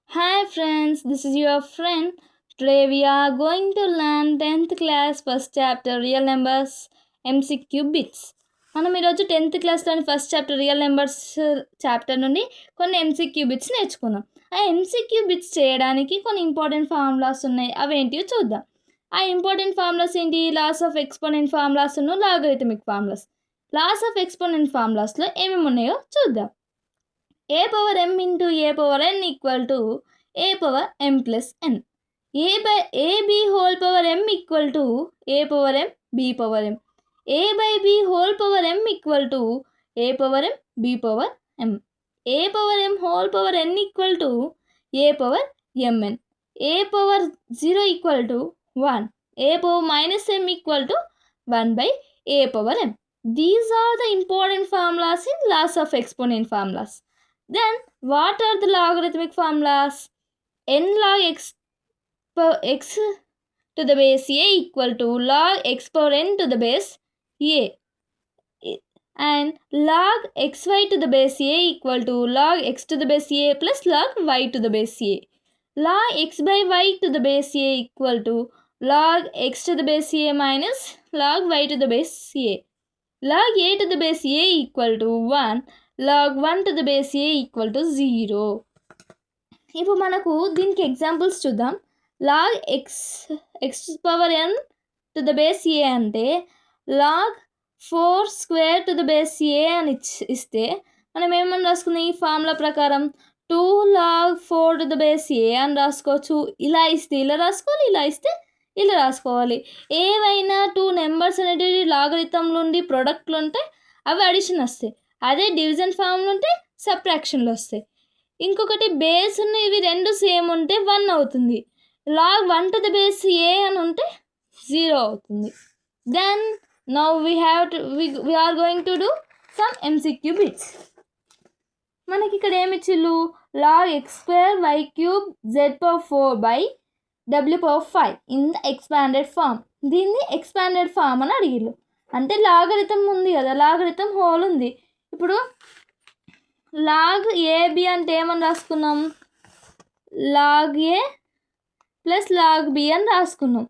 Hi friends, this is your friend. Today we are going to learn 10th class first chapter real numbers MCQ bits. మనం ఈరోజు 10th క్లాస్లోని first chapter real numbers chapter నుండి కొన్ని MCQ bits నేర్చుకుందాం. ఆ MCQ bits చేయడానికి కొన్ని important formulas ఉన్నాయి. అవేంటివో చూద్దాం. ఆ ఇంపార్టెంట్ ఫార్ములాస్ ఏంటి? Laws of exponent formulas logarithmic formulas. Laws of exponent ఫార్ములాస్లో ఏమేమి ఉన్నాయో చూద్దాం. a power m into a power n equal to a power m plus n. a by ab whole power m equal to a power m b power m. a by b whole power m equal to a power m b power m. a power m whole power n equal to a power mn. a power 0 equal to 1. a power minus m equal to 1 by a power m. These are the important formulas in laws of exponent formulas. Then what are the logarithmic formulas? N log x to the base a equal to log x power n to the base a, and log xy to the base a equal to log x to the base a plus log y to the base a. Log x by y to the base a equal to log x to the base a minus log y to the base a. Log a to the base a equal to 1. log 1 to the base a equal to 0. ఇప్పుడు మనకు దీనికి examples చూద్దాం. log x power n to the base A అంటే log 4 square to the base A అని ఇస్తే మనం ఏమని రాసుకుందాం? ఈ ఫార్ములా ప్రకారం 2 log 4 to the base A అని రాసుకోవచ్చు. ఇలా ఇస్తే ఇలా రాసుకోవాలి, ఇలా ఇస్తే ఇలా రాసుకోవాలి. ఏవైనా 2 నెంబర్స్ అనేటివి లాగరిథంలు ఉండి ప్రొడక్ట్లు ఉంటే అవి అడిషన్ వస్తాయి. అదే డివిజన్ ఫార్ములు ఉంటే సబ్ట్రాక్షన్లు వస్తాయి. ఇంకొకటి బేస్ ఉన్న ఇవి రెండు సేమ్ ఉంటే 1 అవుతుంది. Log 1 to the base A అని ఉంటే 0 అవుతుంది. Then now we are going to do some MCQ bits. మనకి ఇక్కడ ఏమి ఇచ్చిళ్ళు? Log x square y cube z power 4 by w power 5 in the expanded form. దీన్ని ఎక్స్పాండెడ్ ఫామ్ అని అడిగిళ్ళు. అంటే లాగరిథం ఉంది కదా, లాగరిథం హోల్ ఉంది. ఇప్పుడు లాగ్ ఏబి అంటే ఏమని రాసుకున్నాం? Log A plus log B అని రాసుకున్నాం,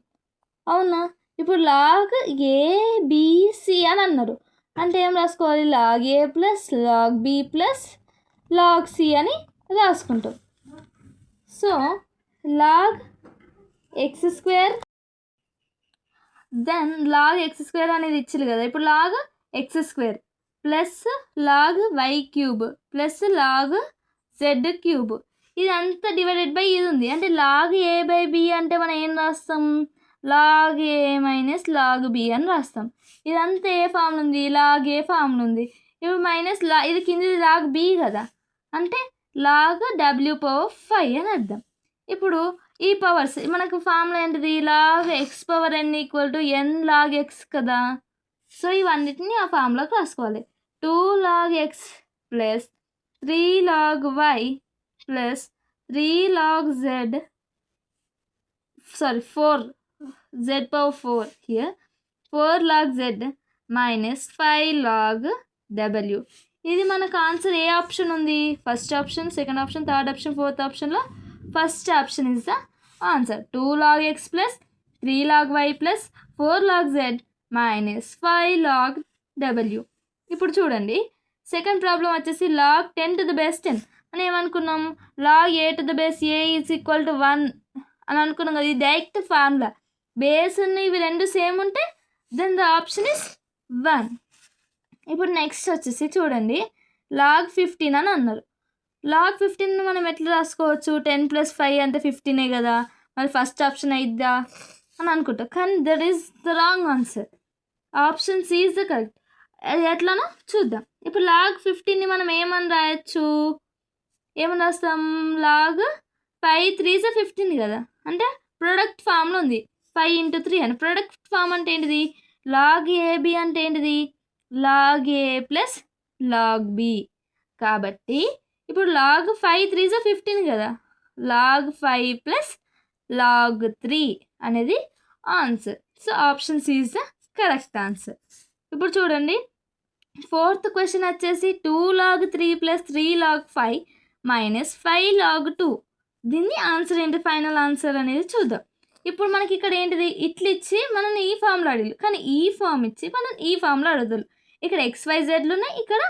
అవునా? ఇప్పుడు లాగ్ ఏబిసి అని అన్నారు అంటే ఏం రాసుకోవాలి? Log A plus log B plus log C అని రాసుకుంటాం. So log x square, then log x square అనేది ఇచ్చింది కదా. ఇప్పుడు log x square plus log y cube plus log z cube, ఇదంతా డివైడెడ్ బై ఇది ఉంది. అంటే లాగ్ ఏ బై బి అంటే మనం ఏం రాస్తాం? లాగ్ ఏ మైనస్ లాగ్ బి అని రాస్తాం. ఇదంతా ఏ ఫామ్లు ఉంది? లాగ్ ఏ ఫామ్లు ఉంది. ఇప్పుడు మైనస్ ఇది కింది లాగ్ బి కదా, అంటే లాగ్ డబ్ల్యూ పవర్ 5 అని అర్థం. ఇప్పుడు ఈ పవర్స్ మనకు ఫార్ములా ఏంటిది? Log x power n equal to n log x కదా. సో ఇవన్నిటిని ఆ ఫార్ములాకి రాసుకోవాలి. 2 log x plus 3 log y plus 3 log z, 4 z power 4 here, 4 log z minus 5 log w. ఇది మనకు ఆన్సర్ ఏ ఆప్షన్ ఉంది? First option, second option, third option, fourth ఆప్షన్లో first option is the answer. 2 log x plus 3 log y plus 4 log z minus 5 log w. ఇప్పుడు చూడండి, second problem వచ్చేసి log 10 to the base 10 అని ఏమనుకున్నాం? Log A to the base A is equal to 1 అని అనుకున్నాం కదా. ఇది direct formula. Base ఉన్న ఇవి రెండు సేమ్ ఉంటే దెన్ ద ఆప్షన్ ఇస్ 1. ఇప్పుడు నెక్స్ట్ వచ్చేసి చూడండి, లాగ్ 15 అని అన్నారు. లాగ్ 15 మనం ఎట్లా రాసుకోవచ్చు? 10 + 5 అంటే 15 కదా, మరి ఫస్ట్ ఆప్షన్ అయిద్దా అని అనుకుంటాం. కానీ that is the wrong answer. Option C is the correct. అది ఎట్లానో చూద్దాం. ఇప్పుడు లాగ్ 15ని మనం ఏమని రాయొచ్చు? ఏమని రాస్తాం? లాగ్ 5 3 15 కదా, అంటే ప్రొడక్ట్ ఫామ్లో ఉంది 5 × 3 అని. ప్రొడక్ట్ ఫామ్ అంటే ఏంటిది? లాగ్ ఏబి అంటే ఏంటిది? Log A plus log B. కాబట్టి ఇప్పుడు లాగ్ 5 3 15 కదా, లాగ్ 5 ప్లస్ లాగ్ 3 అనేది answer. So option C is the correct answer. ఇప్పుడు చూడండి, ఫోర్త్ క్వశ్చన్ వచ్చేసి 2 log 3 + 3 log 5 minus 5 log 2 దీన్ని ఆన్సర్ ఏంటి, ఫైనల్ ఆన్సర్ అనేది చూద్దాం. ఇప్పుడు మనకి ఇక్కడ ఏంటిది, ఇట్లా ఇచ్చి మనల్ని ఈ ఫామ్లో అడిగారు, కానీ ఈ ఫామ్ ఇచ్చి మనం ఈ ఫామ్లో అడుగుతారు. ఇక్కడ XYZలు ఉన్నాయి, ఇక్కడ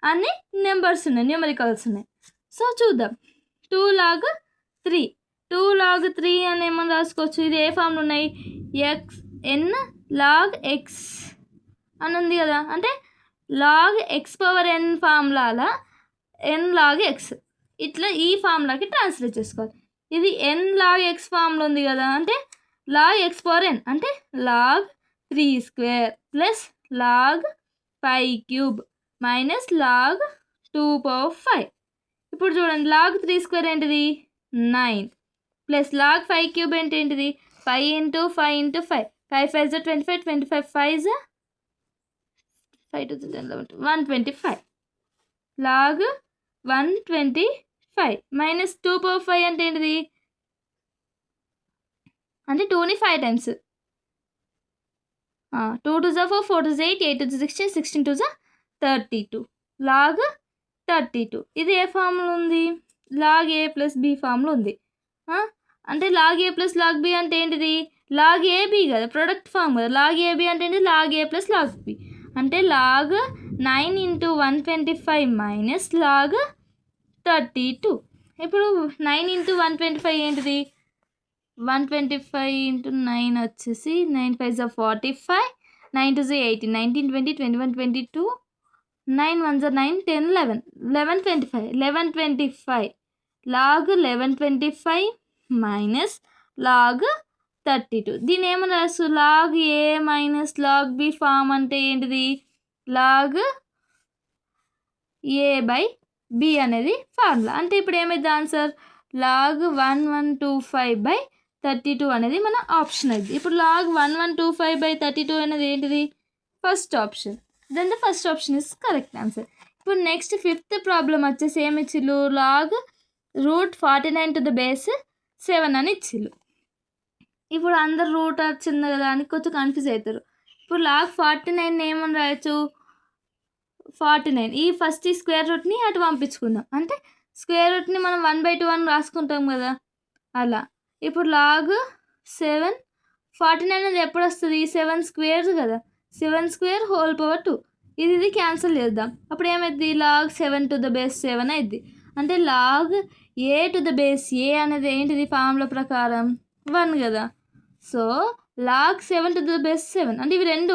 అన్ని నెంబర్స్ ఉన్నాయి, న్యూమరికల్స్ ఉన్నాయి. సో చూద్దాం. 2 log 3 2 log 3 అని ఏమని రాసుకోవచ్చు. ఇది ఏ ఫామ్లు ఉన్నాయి, n log x అని ఉంది కదా, అంటే log x⁴n ఫార్ములాలా n log x ఇట్లా ఈ ఫార్ములాకి ట్రాన్స్లేట్ చేసుకోవాలి. ఇది n log x ఫామ్లో ఉంది కదా, అంటే log x⁴n అంటే log 3² plus log 5³ minus log 2⁴. ఇప్పుడు చూడండి, log 3² ఏంటిది 9 ప్లస్ log 5³ ఏంటిది 5 × 5 × 5 5 5 25 25 5 5 2 10 11 125 log 125 మైనస్ 2⁴ అంటే ఏంటిది, అంటే 2ని 5 టైమ్స్, 2 2 4 4 2 8 8 2 16 16 2 32 log 32. ఇది ఏ ఫామ్లో ఉంది, log a + b ఫామ్లో ఉంది. అంటే log a + log b అంటే ఏంటిది, log ab కదా, ప్రొడక్ట్ ఫామ్ కదా. log ab అంటే ఏంటి, log a + log b అంటే log 9 × 125 మైనస్ log 32. ఇప్పుడు 9 × 125 ఏంటిది, 125 × 9 వచ్చేసి 9 5 45 9 2 18 19 20 21 22 9 1 9 10 11 11 25 11 25 log 1125 మైనస్ log 32. దీని ఏమని రాసు, log a minus log b form అంటే ఏంటిది, log a/b అనేది ఫార్ములా. అంటే ఇప్పుడు ఏమైంది ఆన్సర్, log 1125/32 అనేది మన ఆప్షన్ అయింది. ఇప్పుడు log 1125/32 అనేది ఏంటిది, first option. Then the first option is correct answer. ఇప్పుడు నెక్స్ట్ 5th ప్రాబ్లం వచ్చేసి ఏమి ఇచ్చిళ్ళు, log √49⁻7 అని ఇచ్చిళ్ళు. ఇప్పుడు అందరు రూట్ వచ్చింది కదా అని కొంచెం కన్ఫ్యూజ్ అవుతారు. ఇప్పుడు log 49 ఏమని రాయొచ్చు, 49 ఈ ఫస్ట్ ఈ స్క్వేర్ రూట్ని అటు పంపించుకుందాం, అంటే స్క్వేర్ రూట్ని మనం 1/2 అని రాసుకుంటాం కదా అలా. ఇప్పుడు log 7 49 అనేది ఎప్పుడు వస్తుంది, 7² కదా, 7² ² ఇది క్యాన్సిల్ చేద్దాం. అప్పుడు ఏమైంది, log 7⁻7 అయింది. అంటే log a⁻a అనేది ఏంటిది, ఫార్ములా ప్రకారం 1 కదా. సో log 7⁻7 అంటే ఇవి రెండు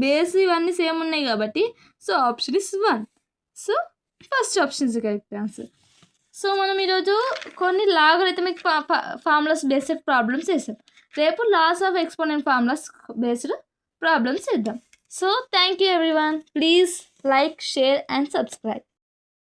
బేస్ ఇవన్నీ సేమ్ ఉన్నాయి కాబట్టి so option is 1. So first option is correct answer. So మనం ఈరోజు కొన్ని లాగరిథమిక్ ఫార్ములాస్ బేస్డ్ ప్రాబ్లమ్స్ చేసాం. రేపు laws of exponent formulas based problems చేద్దాం. So thank you everyone. Please like, share and subscribe.